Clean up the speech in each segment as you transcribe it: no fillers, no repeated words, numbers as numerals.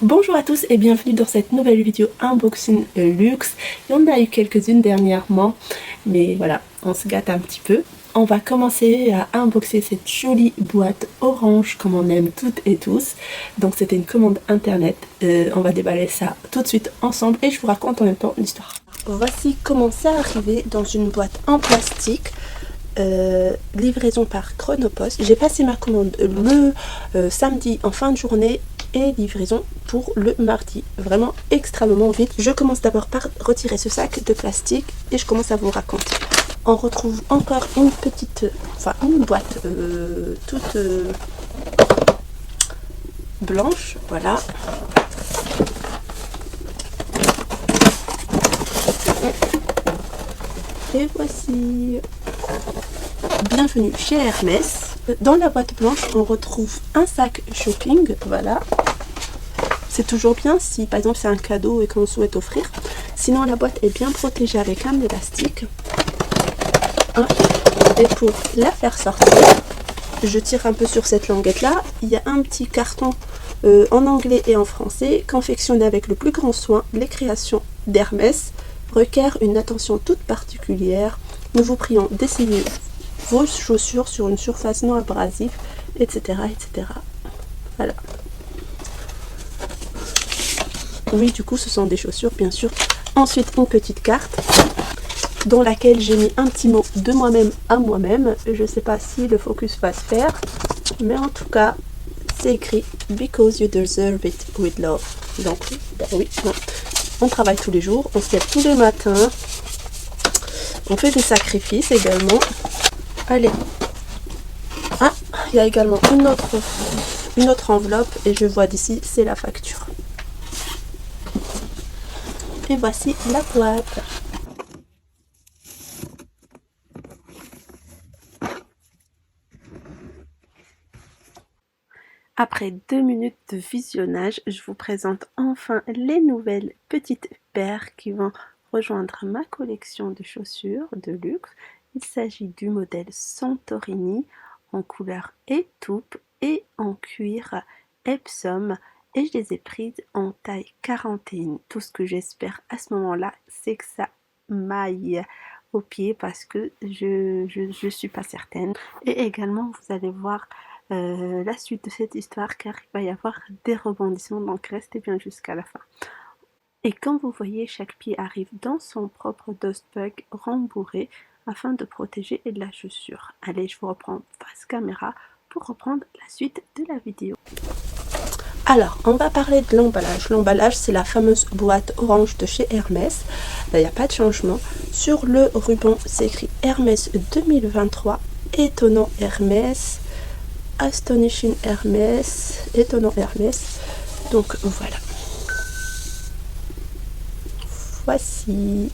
Bonjour à tous et bienvenue dans cette nouvelle vidéo unboxing luxe. Il y en a eu quelques-unes dernièrement, mais voilà, on se gâte un petit peu. On va commencer à unboxer cette jolie boîte orange comme on aime toutes et tous. Donc c'était une commande internet. On va déballer ça tout de suite ensemble et je vous raconte en même temps l'histoire. Voici comment ça arrivé dans une boîte en plastique. Livraison par Chronopost. J'ai passé ma commande le samedi en fin de journée et livraison pour le mardi, vraiment extrêmement vite. Je commence d'abord par retirer ce sac de plastique et je commence à vous raconter. On retrouve encore une boîte toute blanche, voilà. Et voici. Bienvenue chez Hermès. Dans la boîte blanche, on retrouve un sac shopping, voilà. C'est toujours bien si par exemple c'est un cadeau et qu'on souhaite offrir. Sinon la boîte est bien protégée avec un élastique. Et pour la faire sortir, je tire un peu sur cette languette là. Il y a un petit carton en anglais et en français. Confectionné avec le plus grand soin, les créations d'Hermès requièrent une attention toute particulière. Nous vous prions d'essayer vos chaussures sur une surface non abrasive, etc. etc. Voilà. Oui, du coup, ce sont des chaussures, bien sûr. Ensuite, une petite carte dans laquelle j'ai mis un petit mot de moi-même à moi-même. Je ne sais pas si le focus va se faire, mais en tout cas, c'est écrit « Because you deserve it with love ». Donc, ben oui, non. On travaille tous les jours, on se lève tous les matins, on fait des sacrifices également. Allez. Ah, il y a également une autre enveloppe et je vois d'ici, c'est la facture. Et voici la boîte. Après 2 minutes de visionnage, je vous présente enfin les nouvelles petites paires qui vont rejoindre ma collection de chaussures de luxe. Il s'agit du modèle Santorini en couleur étoupe et en cuir Epsom et je les ai prises en taille 41. Tout ce que j'espère à ce moment-là, c'est que ça m'aille au pied parce que je suis pas certaine. Et également, vous allez voir la suite de cette histoire car il va y avoir des rebondissements, donc restez bien jusqu'à la fin. Et comme vous voyez, chaque pied arrive dans son propre dustbag rembourré afin de protéger la chaussure. Allez, je vous reprends face caméra pour reprendre la suite de la vidéo. Alors, on va parler de l'emballage. L'emballage, c'est la fameuse boîte orange de chez Hermès. Il n'y a pas de changement. Sur le ruban, c'est écrit Hermès 2023, étonnant Hermès, astonishing Hermès, étonnant Hermès. Donc voilà. Voici.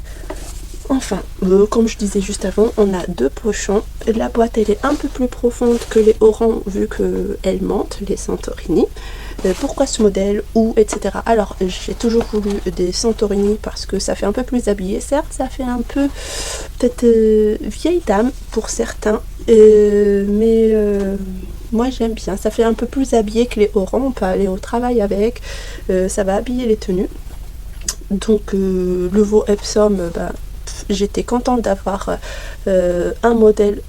Enfin, comme je disais juste avant, on a 2 pochons. La boîte, elle est un peu plus profonde que les Oran vu qu'elle mentent, les Santorini. Pourquoi ce modèle ou etc. Alors, j'ai toujours voulu des Santorini parce que ça fait un peu plus habillé. Certes, ça fait un peu peut-être vieille dame pour certains, mais moi j'aime bien. Ça fait un peu plus habillé que les Oran. On peut aller au travail avec. Ça va habiller les tenues. Donc, le veau Epsom, j'étais contente d'avoir un modèle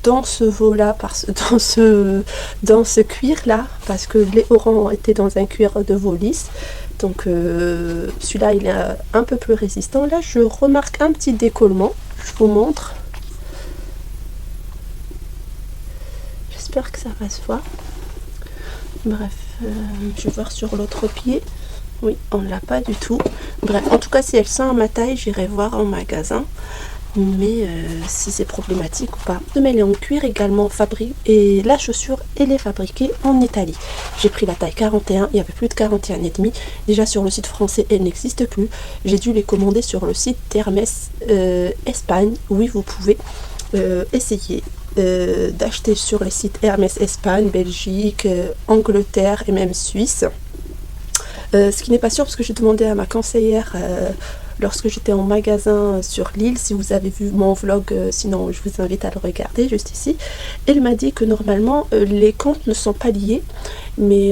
dans ce veau là, dans ce cuir là, parce que les Oran étaient dans un cuir de veau lisse. Donc celui-là il est un peu plus résistant. Là je remarque un petit décollement, je vous montre. J'espère que ça va se voir. Bref, je vais voir sur l'autre pied. Oui, on ne l'a pas du tout. Bref, en tout cas, si elle sent à ma taille, j'irai voir en magasin. Mais si c'est problématique ou pas. La semelle est en cuir également fabriquée. Et la chaussure, elle est fabriquée en Italie. J'ai pris la taille 41. Il n'y avait plus de 41,5. Déjà sur le site français, elle n'existe plus. J'ai dû les commander sur le site d'Hermès Espagne. Oui, vous pouvez essayer d'acheter sur les sites Hermès Espagne, Belgique, Angleterre et même Suisse. Ce qui n'est pas sûr parce que j'ai demandé à ma conseillère lorsque j'étais en magasin sur l'île, si vous avez vu mon vlog, sinon je vous invite à le regarder juste ici. Elle m'a dit que normalement les comptes ne sont pas liés, mais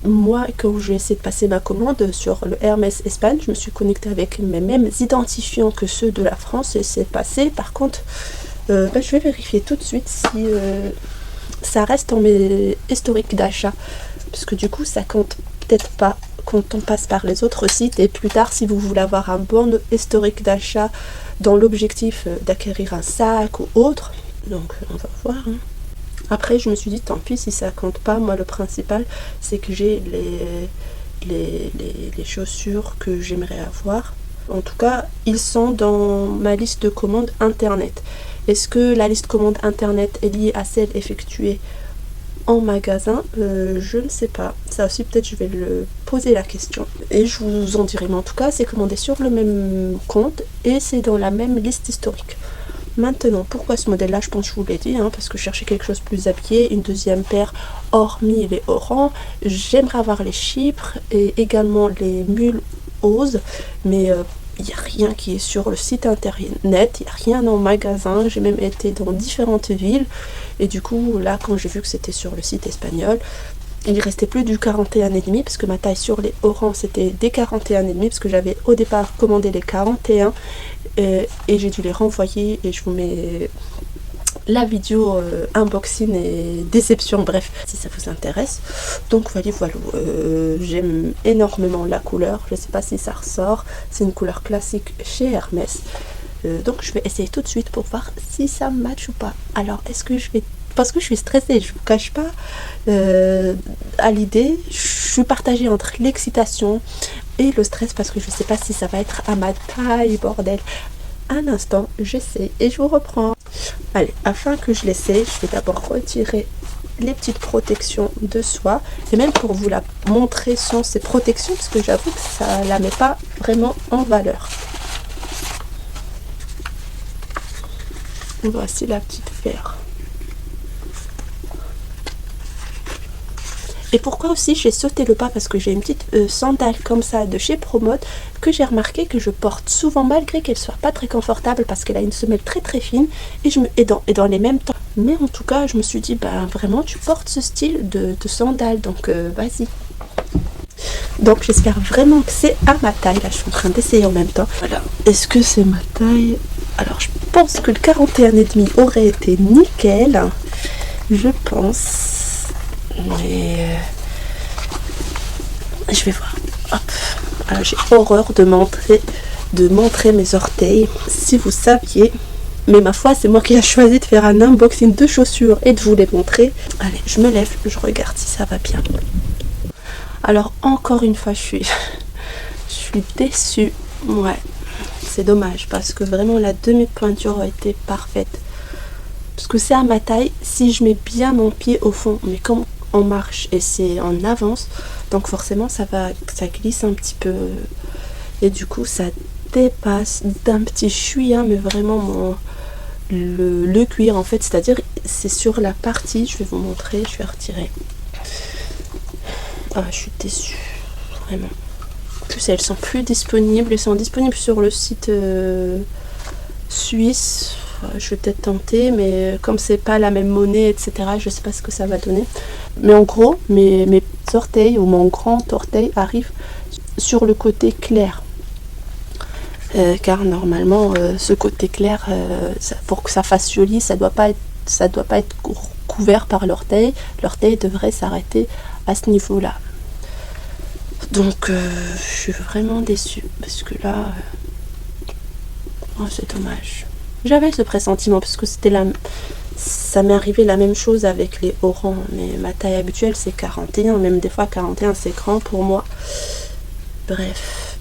moi quand j'ai essayé de passer ma commande sur le Hermès Espagne, je me suis connectée avec mes mêmes identifiants que ceux de la France et c'est passé. Par contre, je vais vérifier tout de suite si ça reste dans mes historiques d'achat, parce que du coup ça compte peut-être pas quand on passe par les autres sites, et plus tard si vous voulez avoir un bon historique d'achat dans l'objectif d'acquérir un sac ou autre. Donc on va voir, hein. Après je me suis dit tant pis si ça compte pas, moi le principal c'est que j'ai les chaussures que j'aimerais avoir. En tout cas ils sont dans ma liste de commandes internet. Est-ce que la liste commande internet est liée à celle effectuée en magasin? Je ne sais pas. Ça aussi peut-être je vais le poser la question. Et je vous en dirai. Mais en tout cas c'est commandé sur le même compte et c'est dans la même liste historique. Maintenant, pourquoi ce modèle-là? Je pense que je vous l'ai dit, hein, parce que je cherchais quelque chose de plus habillé, une deuxième paire hormis les orans. J'aimerais avoir les chypres et également les mules oses, mais il n'y a rien qui est sur le site internet, il n'y a rien en magasin. J'ai même été dans différentes villes et du coup là quand j'ai vu que c'était sur le site espagnol, il restait plus du 41,5 parce que ma taille sur les orans c'était des 41,5 parce que j'avais au départ commandé les 41 et j'ai dû les renvoyer et je vous mets la vidéo unboxing et déception, bref, si ça vous intéresse. Donc voilà, j'aime énormément la couleur, je sais pas si ça ressort, c'est une couleur classique chez Hermès. Donc je vais essayer tout de suite pour voir si ça match ou pas. Alors est-ce que je vais, parce que je suis stressée, je vous cache pas, à l'idée, je suis partagée entre l'excitation et le stress parce que je sais pas si ça va être à ma taille, bordel. Un instant, j'essaie et je vous reprends. Allez, afin que je l'essaie, je vais d'abord retirer les petites protections de soie et même pour vous la montrer sans ces protections parce que j'avoue que ça la met pas vraiment en valeur. Voici la petite paire. Et pourquoi aussi j'ai sauté le pas? Parce que j'ai une petite sandale comme ça de chez Promode que j'ai remarqué que je porte souvent malgré qu'elle soit pas très confortable parce qu'elle a une semelle très très fine et dans les mêmes temps. Mais en tout cas je me suis dit bah vraiment tu portes ce style de sandale donc vas-y. Donc j'espère vraiment que c'est à ma taille. Là je suis en train d'essayer en même temps. Voilà. Est-ce que c'est ma taille? Alors je pense que le 41,5 aurait été nickel. Je pense. Mais je vais voir. Hop. Alors j'ai horreur de montrer mes orteils. Si vous saviez. Mais ma foi, c'est moi qui ai choisi de faire un unboxing de chaussures et de vous les montrer. Allez, je me lève, je regarde si ça va bien. Alors encore une fois, je suis déçue. Ouais, c'est dommage parce que vraiment la demi-pointure a été parfaite. Parce que c'est à ma taille, si je mets bien mon pied au fond, mais comme on marche et c'est en avance, donc forcément ça glisse un petit peu et du coup ça dépasse d'un petit chouïa, mais vraiment le cuir en fait, c'est-à-dire c'est sur la partie, je vais vous montrer, je vais retirer. Ah, je suis déçue, vraiment. En plus elles sont plus disponibles, elles sont disponibles sur le site suisse. Je vais peut-être tenter, mais comme c'est pas la même monnaie, etc., je sais pas ce que ça va donner. Mais en gros, mes orteils ou mon grand orteil arrive sur le côté clair. Car normalement, ce côté clair, pour que ça fasse joli, ça doit pas être couvert par l'orteil. L'orteil devrait s'arrêter à ce niveau-là. Donc, je suis vraiment déçue parce que là, oh, c'est dommage. J'avais ce pressentiment parce que ça m'est arrivé la même chose avec les orans, mais ma taille habituelle c'est 41, même des fois 41 c'est grand pour moi. Bref.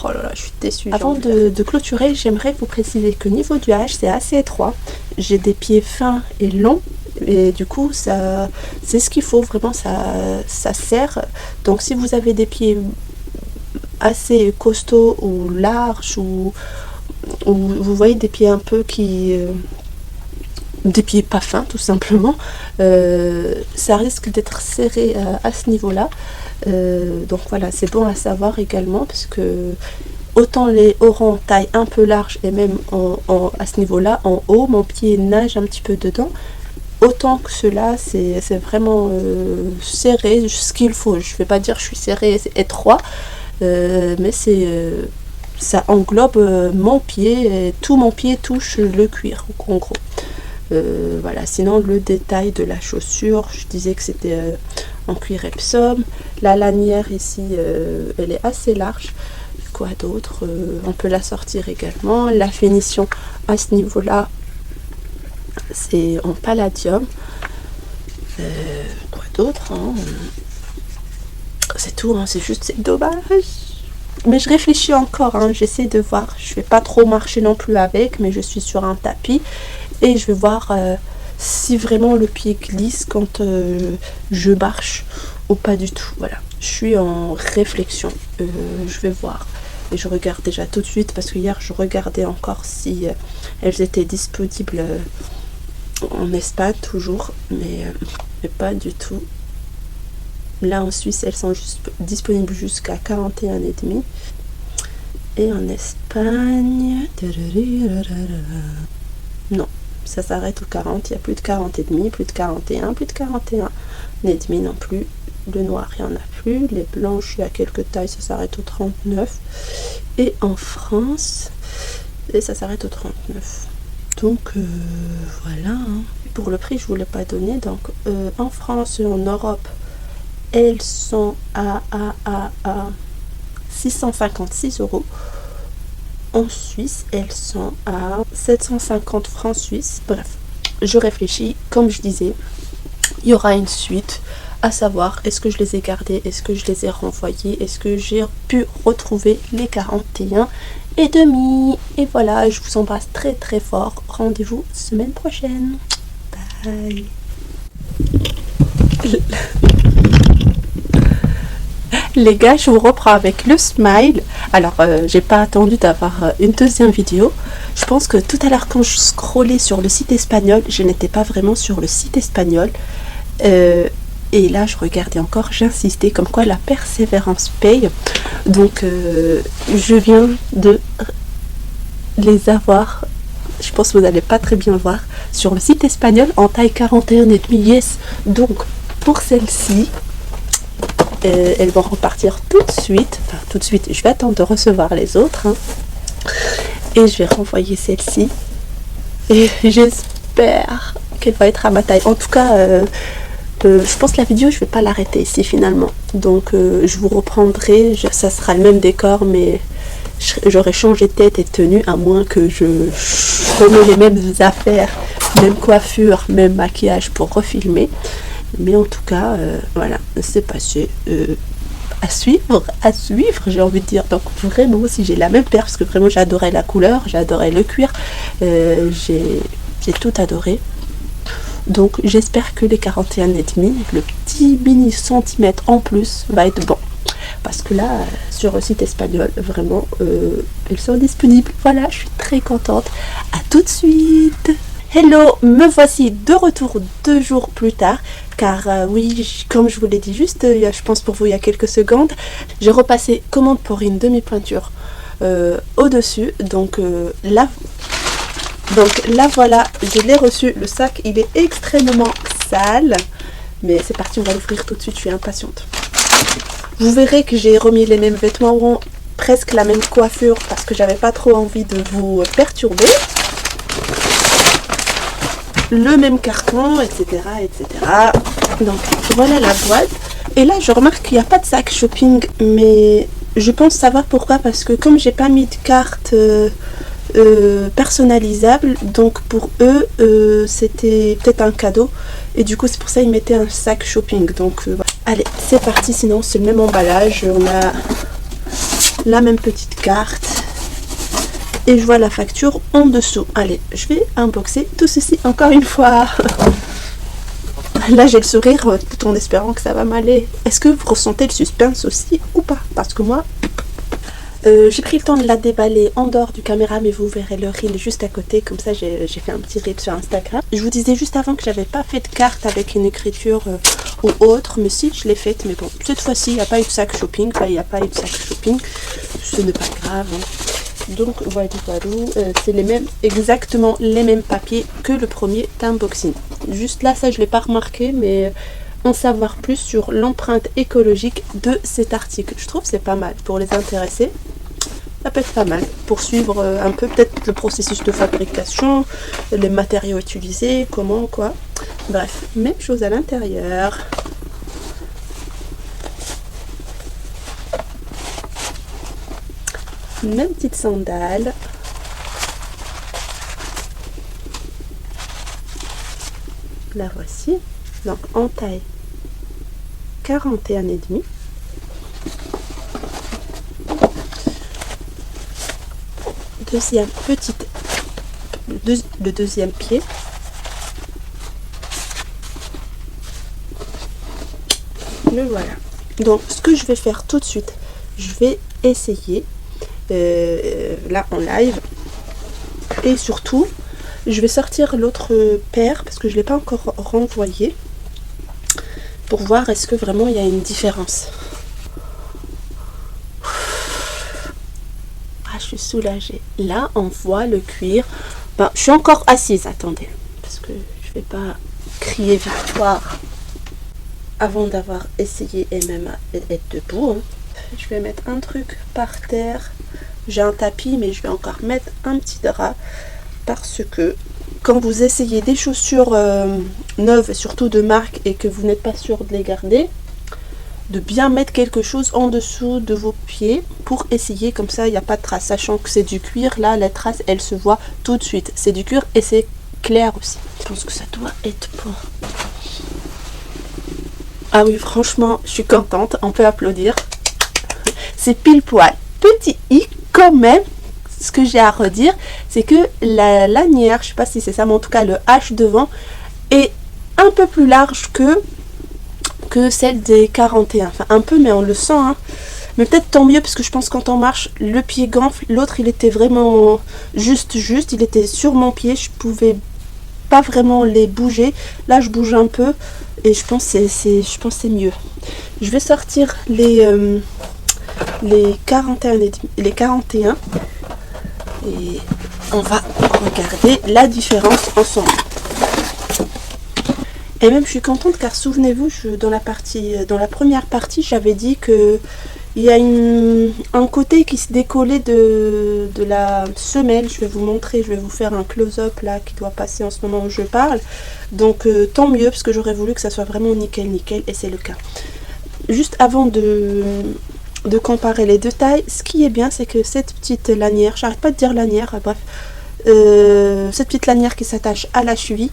Oh là là, je suis déçue. Avant de clôturer, j'aimerais vous préciser que niveau du H c'est assez étroit. J'ai des pieds fins et longs et du coup ça c'est ce qu'il faut, vraiment ça serre. Donc si vous avez des pieds assez costaud ou large ou vous voyez des pieds un peu qui des pieds pas fins tout simplement. Ça risque d'être serré à ce niveau-là. Donc voilà, c'est bon à savoir également, parce que autant les harengs taille un peu large et même à ce niveau-là, en haut, mon pied nage un petit peu dedans. Autant que cela, c'est vraiment serré, ce qu'il faut. Je ne vais pas dire que je suis serré, c'est étroit, mais ça englobe mon pied, et tout mon pied touche le cuir, en gros. Voilà, sinon le détail de la chaussure, je disais que c'était en cuir Epsom. La lanière ici, elle est assez large. Quoi d'autre, on peut la sortir également. La finition à ce niveau-là, c'est en palladium. Quoi d'autre, hein, c'est tout, hein, c'est dommage. Mais je réfléchis encore, hein, j'essaie de voir. Je vais pas trop marcher non plus avec, mais je suis sur un tapis et je vais voir si vraiment le pied glisse quand je marche ou pas du tout. Voilà, je suis en réflexion. Je vais voir. Et je regarde déjà tout de suite, parce que hier je regardais encore si elles étaient disponibles en Espagne toujours, mais pas du tout. Là en Suisse elles sont disponibles jusqu'à 41,5. Et en Espagne, non, ça s'arrête au 40. Il n'y a plus de 40,5, plus de 41, plus de 41,5 non plus. Le noir, il n'y en a plus. Les blanches, il y a quelques tailles, ça s'arrête au 39. Et en France, ça s'arrête au 39. Donc, voilà. Hein. Pour le prix, je ne vous l'ai pas donné. Donc, en France et en Europe, elles sont à 656 €. En Suisse, elles sont à 750 francs suisses. Bref, je réfléchis. Comme je disais, il y aura une suite. À savoir, est-ce que je les ai gardés, est-ce que je les ai renvoyés, est-ce que j'ai pu retrouver les 41,5. Et voilà, je vous embrasse très très fort. Rendez-vous semaine prochaine. Bye. Les gars, je vous reprends avec le smile. Alors, j'ai pas attendu d'avoir une deuxième vidéo. Je pense que tout à l'heure, quand je scrollais sur le site espagnol, je n'étais pas vraiment sur le site espagnol. Et là, je regardais encore, j'insistais, comme quoi la persévérance paye. Donc, je viens de les avoir, je pense que vous n'allez pas très bien le voir, sur le site espagnol en taille 41,5. Yes. Donc, pour celle-ci, elles vont repartir tout de suite. Enfin, tout de suite, je vais attendre de recevoir les autres. Hein. Et je vais renvoyer celle-ci. Et j'espère qu'elle va être à ma taille. En tout cas... je pense que la vidéo je vais pas l'arrêter ici finalement, donc je vous reprendrai, ça sera le même décor, mais j'aurais changé de tête et de tenue, à moins que je remets les mêmes affaires, même coiffure, même maquillage pour refilmer. Mais en tout cas voilà, c'est passé. À suivre, j'ai envie de dire. Donc vraiment, si j'ai la même paire, parce que vraiment j'adorais la couleur, j'adorais le cuir, j'ai tout adoré. Donc j'espère que les 41,5, le petit mini centimètre en plus va être bon. Parce que là, sur le site espagnol, vraiment, elles sont disponibles. Voilà, je suis très contente. À tout de suite. Hello, me voici de retour 2 jours plus tard. Car oui, comme je vous l'ai dit juste, je pense pour vous il y a quelques secondes, j'ai repassé commande pour une demi-pointure au-dessus. Donc là... Donc là voilà, je l'ai reçu, le sac il est extrêmement sale, mais c'est parti, on va l'ouvrir tout de suite, je suis impatiente. Vous verrez que j'ai remis les mêmes vêtements ronds, presque la même coiffure, parce que j'avais pas trop envie de vous perturber. Le même carton, etc. etc. Donc voilà la boîte. Et là je remarque qu'il n'y a pas de sac shopping, mais je pense savoir pourquoi, parce que comme j'ai pas mis de carte... personnalisable, donc pour eux c'était peut-être un cadeau et du coup c'est pour ça ils mettaient un sac shopping. Donc voilà. Allez, c'est parti, sinon c'est le même emballage, on a la même petite carte et je vois la facture en dessous. Allez, je vais unboxer tout ceci encore une fois. Là j'ai le sourire tout en espérant que ça va m'aller. Est-ce que vous ressentez le suspense aussi ou pas? Parce que moi... J'ai pris le temps de la déballer en dehors du caméra, mais vous verrez le reel juste à côté, comme ça j'ai fait un petit reel sur Instagram. Je vous disais juste avant que j'avais pas fait de carte avec une écriture ou autre, mais si, je l'ai faite, mais bon, cette fois-ci il n'y a pas eu de sac shopping, enfin, il n'y a pas eu de sac shopping, ce n'est pas grave, hein. Donc voilà, c'est exactement les mêmes papiers que le premier unboxing. Juste là, ça je l'ai pas remarqué, mais en savoir plus sur l'empreinte écologique de cet article. Je trouve que c'est pas mal pour les intéressés. Ça peut être pas mal pour suivre un peu peut-être le processus de fabrication, les matériaux utilisés, comment, quoi. Bref, même chose à l'intérieur. Même petite sandale. La voici. Donc en taille 41,5. Deuxième petite, le deuxième pied. Le voilà. Donc ce que je vais faire tout de suite, je vais essayer là en live, et surtout je vais sortir l'autre paire parce que je l'ai pas encore renvoyé pour voir est-ce que vraiment il y a une différence. Ah, je suis soulagée. Là on voit le cuir. Ben, je suis encore assise, attendez, parce que je vais pas crier victoire avant d'avoir essayé et même être debout, hein. Je vais mettre un truc par terre. J'ai un tapis, mais je vais encore mettre un petit drap parce que quand vous essayez des chaussures neuves, surtout de marque, et que vous n'êtes pas sûr de les garder, de bien mettre quelque chose en dessous de vos pieds pour essayer, comme ça il n'y a pas de traces, sachant que c'est du cuir. Là les traces elles se voient tout de suite, c'est du cuir et c'est clair aussi. Je pense que ça doit être bon. Ah oui, franchement je suis contente, on peut applaudir. C'est pile poil. Petit i quand même, ce que j'ai à redire, c'est que la lanière, je sais pas si c'est ça, mais en tout cas le H devant est un peu plus large que celle des 41. Enfin un peu, mais on le sent, hein. Mais peut-être tant mieux, parce que je pense que quand on marche, le pied gonfle. L'autre il était vraiment juste, il était sur mon pied, je pouvais pas vraiment les bouger. Là je bouge un peu et je pense que c'est mieux. Je vais sortir les 41 et on va regarder la différence ensemble. Et même je suis contente car souvenez-vous, dans la première partie j'avais dit que il y a un côté qui se décollait de la semelle. Je vais vous montrer, je vais vous faire un close-up là qui doit passer en ce moment où je parle. Donc tant mieux, parce que j'aurais voulu que ça soit vraiment nickel et c'est le cas. Juste avant de comparer les deux tailles, ce qui est bien, c'est que cette petite lanière, j'arrête pas de dire lanière, bref, cette petite lanière qui s'attache à la cheville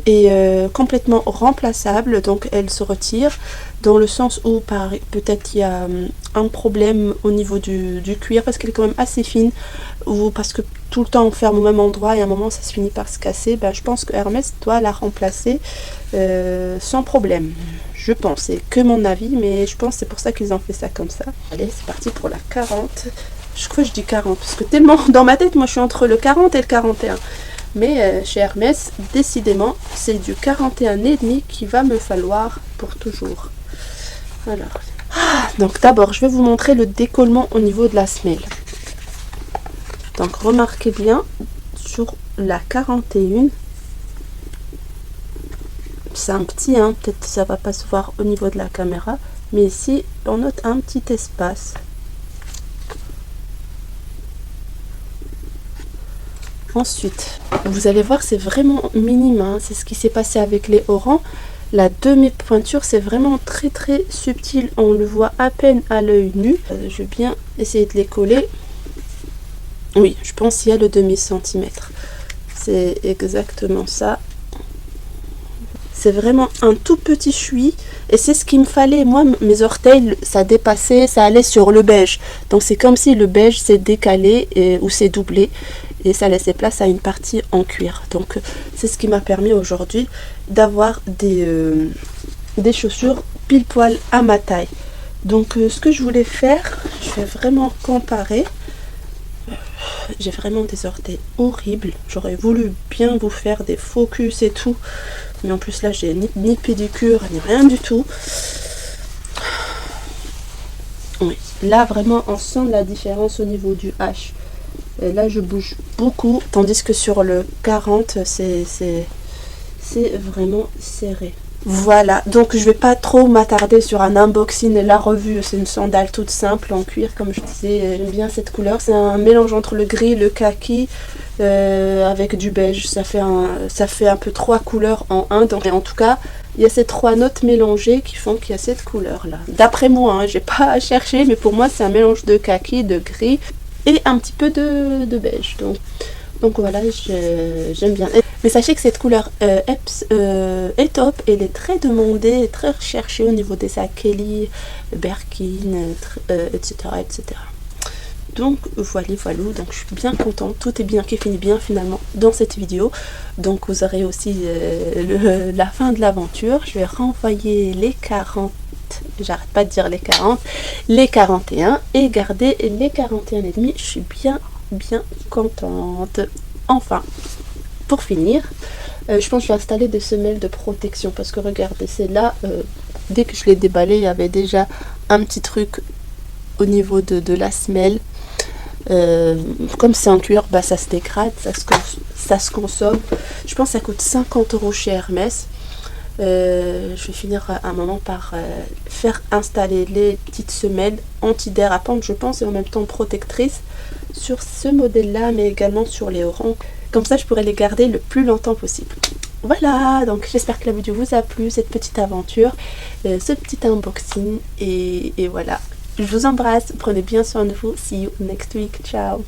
est complètement remplaçable, donc elle se retire, dans le sens où peut-être il y a un problème au niveau du cuir, parce qu'elle est quand même assez fine, ou parce que tout le temps on ferme au même endroit et à un moment ça se finit par se casser. Ben, je pense que Hermès doit la remplacer sans problème. Je pense, c'est que mon avis, mais je pense que c'est pour ça qu'ils ont fait ça comme ça. Allez, c'est parti pour la 40. Je crois que je dis 40, parce que tellement dans ma tête, moi je suis entre le 40 et le 41. Mais chez Hermès, décidément, c'est du 41,5 qu'il va me falloir pour toujours. Alors, donc d'abord, je vais vous montrer le décollement au niveau de la semelle. Donc remarquez bien, sur la 41, c'est un petit, hein, peut-être ça va pas se voir au niveau de la caméra, mais ici on note un petit espace. Ensuite, vous allez voir, c'est vraiment minime, hein, c'est ce qui s'est passé avec les haut-rangs. La demi-pointure, c'est vraiment très très subtil, on le voit à peine à l'œil nu. Je vais bien essayer de les coller. Oui, je pense qu'il y a le demi-centimètre. C'est exactement ça. C'est vraiment un tout petit chui et c'est ce qu'il me fallait. Moi, mes orteils, ça dépassait, ça allait sur le beige. Donc c'est comme si le beige s'est décalé ou s'est doublé et ça laissait place à une partie en cuir. Donc c'est ce qui m'a permis aujourd'hui d'avoir des chaussures pile poil à ma taille. Donc ce que je voulais faire, je vais vraiment comparer. j'ai vraiment des orteils horribles. J'aurais voulu bien vous faire des focus et tout. Mais en plus là, j'ai ni pédicure, ni rien du tout. Oui, là vraiment on sent la différence au niveau du H. Et là je bouge beaucoup, tandis que sur le 40 c'est vraiment serré. Voilà, donc je vais pas trop m'attarder sur un unboxing. La revue, c'est une sandale toute simple en cuir, comme je disais, j'aime bien cette couleur. C'est un mélange entre le gris, le kaki, avec du beige. Ça fait un peu 3 couleurs en un. Donc, en tout cas, il y a ces 3 notes mélangées qui font qu'il y a cette couleur là. D'après moi, hein, j'ai pas cherché, mais pour moi c'est un mélange de kaki, de gris et un petit peu de beige. Donc voilà, j'aime bien. Mais sachez que cette couleur est top. Elle est très demandée et très recherchée au niveau des sacs Kelly, Birkin, etc., etc. Donc voilà. Donc je suis bien contente. Tout est bien qui finit bien finalement dans cette vidéo. Donc vous aurez aussi la fin de l'aventure. Je vais renvoyer les 40. J'arrête pas de dire les 40. Les 41 et garder les 41,5. Je suis bien contente. Enfin, pour finir, je pense que je vais installer des semelles de protection parce que regardez, c'est là, dès que je l'ai déballé, il y avait déjà un petit truc au niveau de la semelle. Comme c'est en cuir, bah, ça se dégrade, ça se consomme. Je pense que ça coûte 50 € chez Hermès. Je vais finir à un moment par faire installer les petites semelles anti-dérapantes, je pense, et en même temps protectrices sur ce modèle là, mais également sur les orangs. Comme ça je pourrais les garder le plus longtemps possible. Voilà, donc j'espère que la vidéo vous a plu, cette petite aventure, ce petit unboxing, et voilà. Je vous embrasse, prenez bien soin de vous. See you next week, ciao.